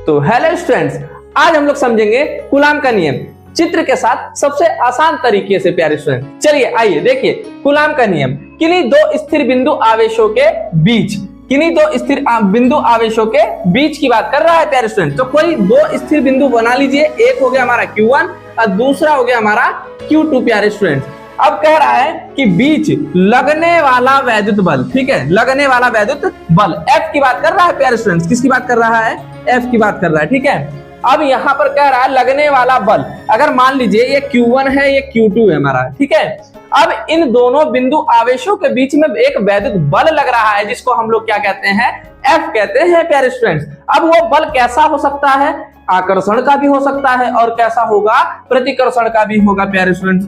तो hello students, आज हम लोग समझेंगे कूलाम का नियम चित्र के साथ सबसे आसान तरीके से। प्यारे स्टूडेंट, चलिए आइए देखिए कूलाम का नियम। किन्हीं दो स्थिर बिंदु आवेशों के बीच, किन्हीं दो स्थिर बिंदु आवेशों के बीच की बात कर रहा है प्यारे स्टूडेंट। तो कोई दो स्थिर बिंदु बना लीजिए, एक हो गया हमारा Q1 और दूसरा हो गया हमारा Q2 प्यारे स्टूडेंट। अब कह रहा है कि बीच लगने वाला वैद्युत बल, ठीक है, लगने वाला वैद्युत बल F की बात कर रहा है प्यारे स्टूडेंट्स। किसकी बात कर रहा है? F की बात कर रहा है, ठीक है। अब यहाँ पर कह रहा है लगने वाला बल, अगर मान लीजिए ये Q1 है, ये Q2 है हमारा, ठीक है। अब इन दोनों बिंदु आवेशों के बीच में एक वैद्युत बल लग रहा है, जिसको हम लोग क्या कहते हैं? F कहते हैं प्यारे स्टूडेंट्स। अब वो बल कैसा हो सकता है? आकर्षण का भी हो सकता है और कैसा होगा? प्रतिकर्षण का भी होगा प्यारे स्टूडेंट्स,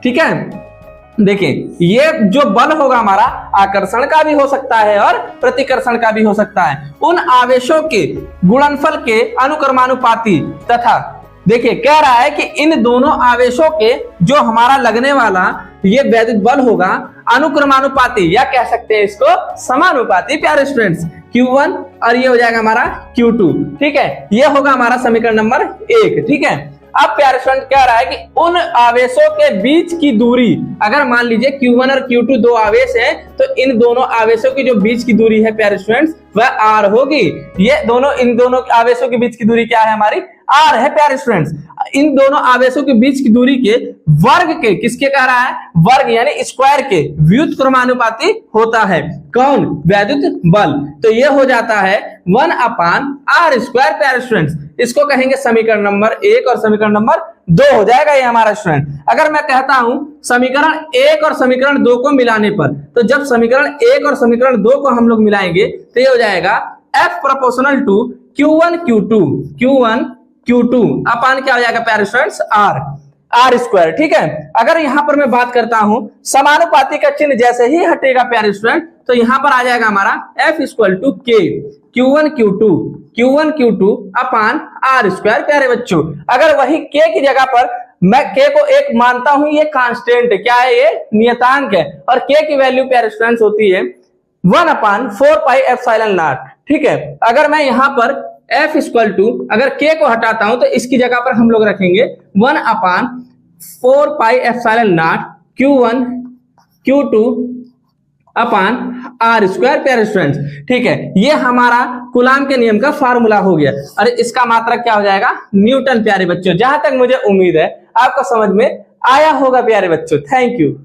ठीक है। देखिए ये जो बल होगा हमारा आकर्षण का भी हो सकता है और प्रतिकर्षण का भी हो सकता है। उन आवेशों के गुणनफल के अनुक्रमानुपाती तथा देखिए कह रहा है कि इन दोनों आवेशों के जो हमारा लगने वाला ये वैद्युत बल होगा अनुक्रमानुपाती, या कह सकते हैं इसको समानुपाती प्यारे स्टूडेंट्स। Q1 और ये हो जाएगा हमारा Q2, ठीक है। ये होगा हमारा समीकरण नंबर 1, ठीक है। अब प्यारे स्टूडेंट कह रहा है कि उन आवेशों के बीच की दूरी, अगर मान लीजिए Q1 और Q2 दो आवेश हैं, तो इन दोनों आवेशों की जो बीच की दूरी है प्यारे स्टूडेंट्स वह R होगी। ये दोनों, इन दोनों आवेशों की बीच की दूरी क्या है? हमारी R है प्यारे स्टूडेंट्स। इन दोनों आवेशों के बीच की दूरी के वर्ग के, किसके कह रहा है? वर्ग यानी स्क्वायर के व्युत्क्रमानुपाती होता है। कौन? वैद्युत बल। तो ये हो जाता है 1/r² प्यारे स्टूडेंट्स। इसको कहेंगे समीकरण नंबर 1 और समीकरण नंबर 2 हो जाएगा ये हमारा स्टूडेंट। अगर मैं कहता हूं समीकरण 1 और समीकरण 2 को मिलाने पर, तो जब समीकरण 1 और समीकरण 2 को हम लोग मिलाएंगे तो ये हो जाएगा F proportional to Q1 Q2 अपान क्या हो जाएगा प्यारे स्टूडेंट्स? R², ठीक है। अगर यहां पर मैं बात करता हूं समानुपाती का चिन्ह जैसे ही हटेगा प्यारे स्टूडेंट, तो यहां पर आ जाएगा हमारा F = K Q1 Q2 अपान R² प्यारे बच्चों। अगर वही K की जगह पर मैं K को एक मानता हूं, ये कांस्टेंट है, क्या है? ये नियतांक है। और K की वैल्यू प्यारे स्टूडेंट्स होती है 1/4πε0, ठीक है। अगर मैं यहां पर F = अगर K को हटाता हूं तो इसकी जगह पर हम लोग रखेंगे 1/4πε0 Q1 Q2 अपान R² प्यारे स्टूडेंट्स, ठीक है। ये हमारा कूलाम के नियम का फार्मूला हो गया। और इसका मात्रक क्या हो जाएगा? न्यूटन प्यारे बच्चों। जहां तक मुझे उम्मीद है आपको समझ में आया होगा प्यारे बच्चों। Thank you.